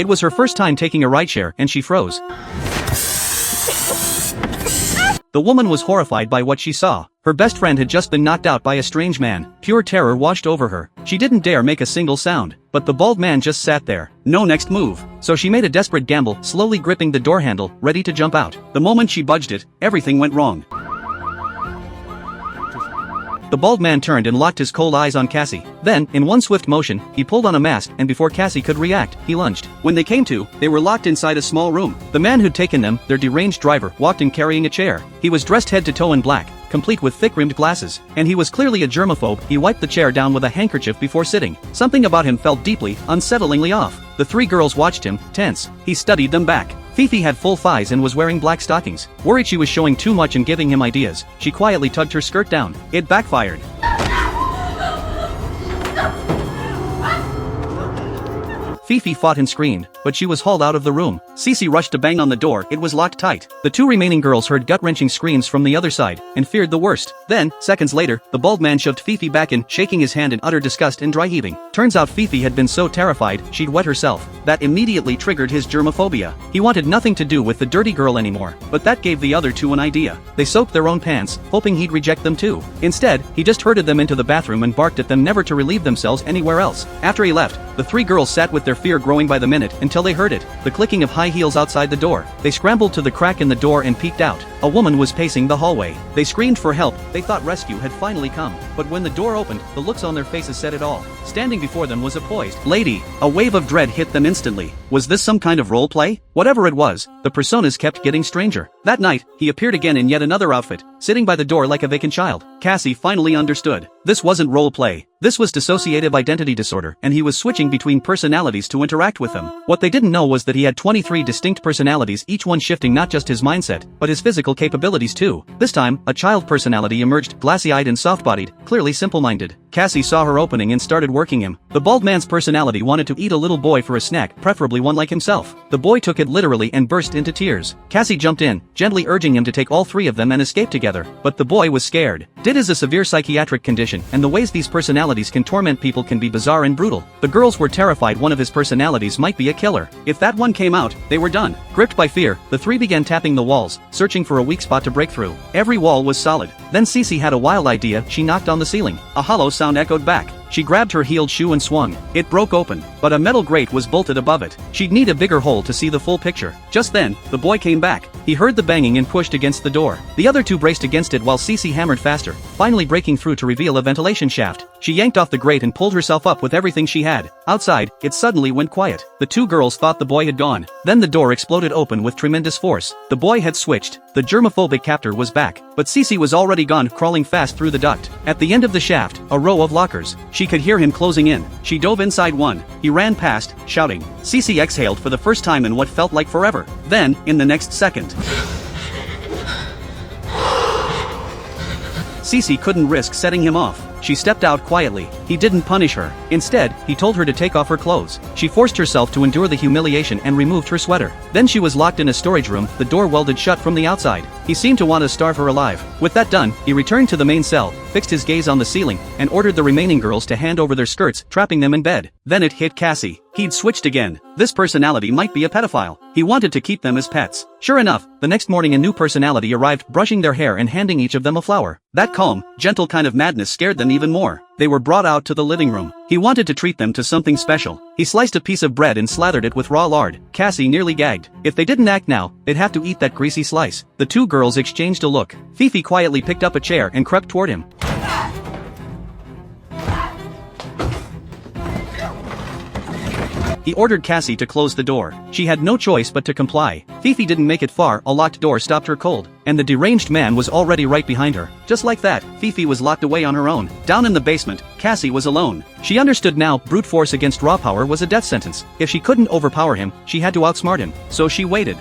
It was her first time taking a rideshare and she froze. The woman was horrified by what she saw. Her best friend had just been knocked out by a strange man. Pure terror washed over her. She didn't dare make a single sound. But the bald man just sat there. No next move. So she made a desperate gamble, slowly gripping the door handle, ready to jump out. The moment she budged it, everything went wrong. The bald man turned and locked his cold eyes on Cassie. Then, in one swift motion, he pulled on a mask and before Cassie could react, he lunged. When they came to, they were locked inside a small room. The man who'd taken them, their deranged driver, walked in carrying a chair. He was dressed head to toe in black, complete with thick-rimmed glasses, and he was clearly a germaphobe. He wiped the chair down with a handkerchief before sitting. Something about him felt deeply, unsettlingly off. The three girls watched him, tense. He studied them back. Fifi had full thighs and was wearing black stockings. Worried she was showing too much and giving him ideas, she quietly tugged her skirt down. It backfired. Fifi fought and screamed, but she was hauled out of the room. Cece rushed to bang on the door, it was locked tight. The two remaining girls heard gut-wrenching screams from the other side, and feared the worst. Then, seconds later, the bald man shoved Fifi back in, shaking his hand in utter disgust and dry heaving. Turns out Fifi had been so terrified, she'd wet herself. That immediately triggered his germophobia. He wanted nothing to do with the dirty girl anymore, but that gave the other two an idea. They soaked their own pants, hoping he'd reject them too. Instead, he just herded them into the bathroom and barked at them never to relieve themselves anywhere else. After he left, the three girls sat with their fear growing by the minute until they heard it, the clicking of high heels outside the door. They scrambled to the crack in the door and peeked out. A woman was pacing the hallway. They screamed for help, they thought rescue had finally come. But when the door opened, the looks on their faces said it all. Standing before them was a poised lady. A wave of dread hit them instantly. Was this some kind of role play? Whatever it was, the personas kept getting stranger. That night, he appeared again in yet another outfit, sitting by the door like a vacant child. Cassie finally understood. This wasn't role play. This was dissociative identity disorder, and he was switching between personalities to interact with them. What they didn't know was that he had 23 distinct personalities, each one shifting not just his mindset, but his physical capabilities too. This time, a child personality emerged, glassy-eyed and soft-bodied, clearly simple-minded. Cassie saw her opening and started working him. The bald man's personality wanted to eat a little boy for a snack, preferably one like himself. The boy took it literally and burst into tears. Cassie jumped in, gently urging him to take all three of them and escape together. But the boy was scared. DID is a severe psychiatric condition, and the ways these personalities can torment people can be bizarre and brutal. The girls were terrified one of his personalities might be a killer. If that one came out, they were done. Gripped by fear, the three began tapping the walls, searching for a weak spot to break through. Every wall was solid. Then Cece had a wild idea. She knocked on the ceiling. A hollow sound echoed back. She grabbed her heeled shoe and swung. It broke open, but a metal grate was bolted above it. She'd need a bigger hole to see the full picture. Just then, the boy came back. He heard the banging and pushed against the door. The other two braced against it while Cece hammered faster, finally breaking through to reveal a ventilation shaft. She yanked off the grate and pulled herself up with everything she had. Outside, it suddenly went quiet. The two girls thought the boy had gone. Then the door exploded open with tremendous force. The boy had switched. The germophobic captor was back, but Cece was already gone, crawling fast through the duct. At the end of the shaft, a row of lockers. She could hear him closing in. She dove inside one. He ran past, shouting. Cece exhaled for the first time in what felt like forever. Then, in the next second, Cece couldn't risk setting him off. She stepped out quietly. He didn't punish her. Instead, he told her to take off her clothes. She forced herself to endure the humiliation and removed her sweater. Then she was locked in a storage room, the door welded shut from the outside. He seemed to want to starve her alive. With that done, he returned to the main cell, fixed his gaze on the ceiling, and ordered the remaining girls to hand over their skirts, trapping them in bed. Then it hit Cassie. He'd switched again. This personality might be a pedophile. He wanted to keep them as pets. Sure enough, the next morning a new personality arrived, brushing their hair and handing each of them a flower. That calm, gentle kind of madness scared them even more. They were brought out to the living room. He wanted to treat them to something special. He sliced a piece of bread and slathered it with raw lard. Cassie nearly gagged. If they didn't act now, they'd have to eat that greasy slice. The two girls exchanged a look. Fifi quietly picked up a chair and crept toward him. He ordered Cassie to close the door. She had no choice but to comply. Fifi didn't make it far, a locked door stopped her cold, and the deranged man was already right behind her. Just like that, Fifi was locked away on her own. Down in the basement, Cassie was alone. She understood now, brute force against raw power was a death sentence. If she couldn't overpower him, she had to outsmart him. So she waited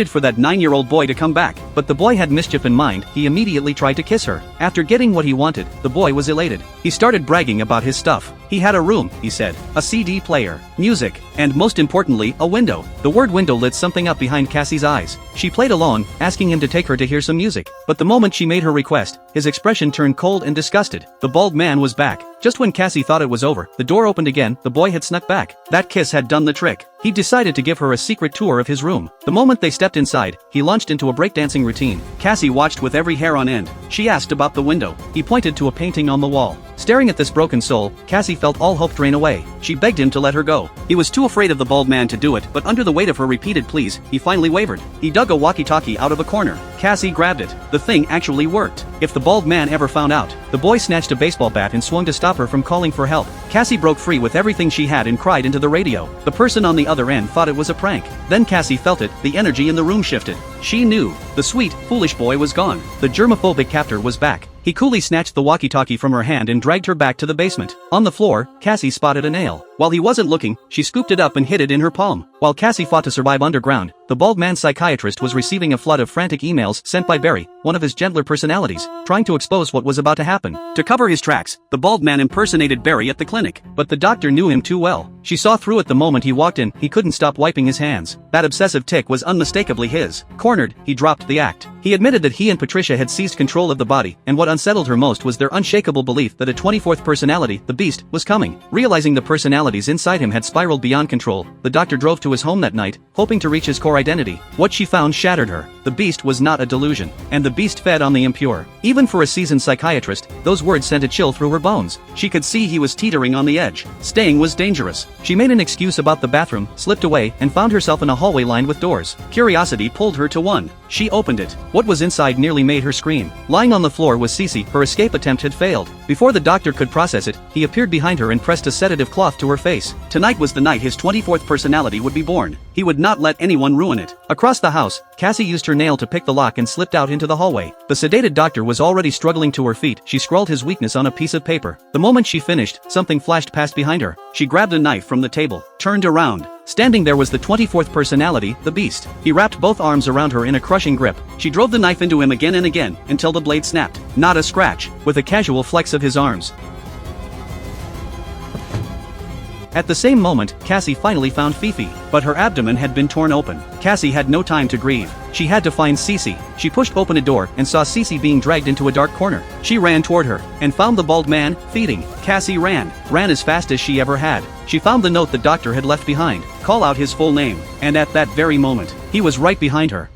for that 9-year-old boy to come back. But the boy had mischief in mind. He immediately tried to kiss her. After getting what he wanted, the boy was elated. He started bragging about his stuff. He had a room, he said, a CD player, music, and most importantly, a window. The word window lit something up behind Cassie's eyes. She played along, asking him to take her to hear hear some music. But the moment she made her request, his expression turned cold and disgusted. The bald man was back. Just when Cassie thought it was over, the door opened again, the boy had snuck back. That kiss had done the trick. He decided to give her a secret tour of his room. The moment they stepped inside, he launched into a breakdancing routine. Cassie watched with every hair on end. She asked about the window. He pointed to a painting on the wall. Staring at this broken soul, Cassie felt all hope drain away. She begged him to let her go. He was too afraid of the bald man to do it, but under the weight of her repeated pleas, he finally wavered. He dug a walkie-talkie out of a corner. Cassie grabbed it. The thing actually worked. If the bald man ever found out, the boy snatched a baseball bat and swung to stop her from calling for help. Cassie broke free with everything she had and cried into the radio. The person on the other end thought it was a prank. Then Cassie felt it, the energy in the room shifted. She knew. The sweet, foolish boy was gone. The germophobic captor was back. He coolly snatched the walkie-talkie from her hand and dragged her back to the basement. On the floor, Cassie spotted a nail. While he wasn't looking, she scooped it up and hid it in her palm. While Cassie fought to survive underground, the bald man's psychiatrist was receiving a flood of frantic emails sent by Barry, one of his gentler personalities, trying to expose what was about to happen. To cover his tracks, the bald man impersonated Barry at the clinic. But the doctor knew him too well. She saw through it the moment he walked in. He couldn't stop wiping his hands. That obsessive tic was unmistakably his. Cornered, he dropped the act. He admitted that he and Patricia had seized control of the body, and what unsettled her most was their unshakable belief that a 24th personality, the Beast, was coming. Realizing the personalities inside him had spiraled beyond control, the doctor drove to his home that night, hoping to reach his core identity. What she found shattered her. The Beast was not a delusion, and the Beast fed on the impure. Even for a seasoned psychiatrist, those words sent a chill through her bones. She could see he was teetering on the edge. Staying was dangerous. She made an excuse about the bathroom, slipped away, and found herself in a hallway lined with doors. Curiosity pulled her to one. She opened it. What was inside nearly made her scream. Lying on the floor was Cece. Her escape attempt had failed. Before the doctor could process it, he appeared behind her and pressed a sedative cloth to her face. Tonight was the night his 24th personality would be born. He would not let anyone ruin it. Across the house, Cassie used her nail to pick the lock and slipped out into the hallway. The sedated doctor was already struggling to her feet. She scrawled his weakness on a piece of paper. The moment she finished, something flashed past behind her. She grabbed a knife from the table, turned around. Standing there was the 24th personality, the Beast. He wrapped both arms around her in a crushing grip. She drove the knife into him again and again, until the blade snapped. Not a scratch, with a casual flex of his arms. At the same moment, Cassie finally found Fifi, but her abdomen had been torn open. Cassie had no time to grieve. She had to find Cece. She pushed open a door and saw Cece being dragged into a dark corner. She ran toward her and found the bald man, feeding. Cassie ran as fast as she ever had. She found the note the doctor had left behind. Call out his full name, and at that very moment, he was right behind her.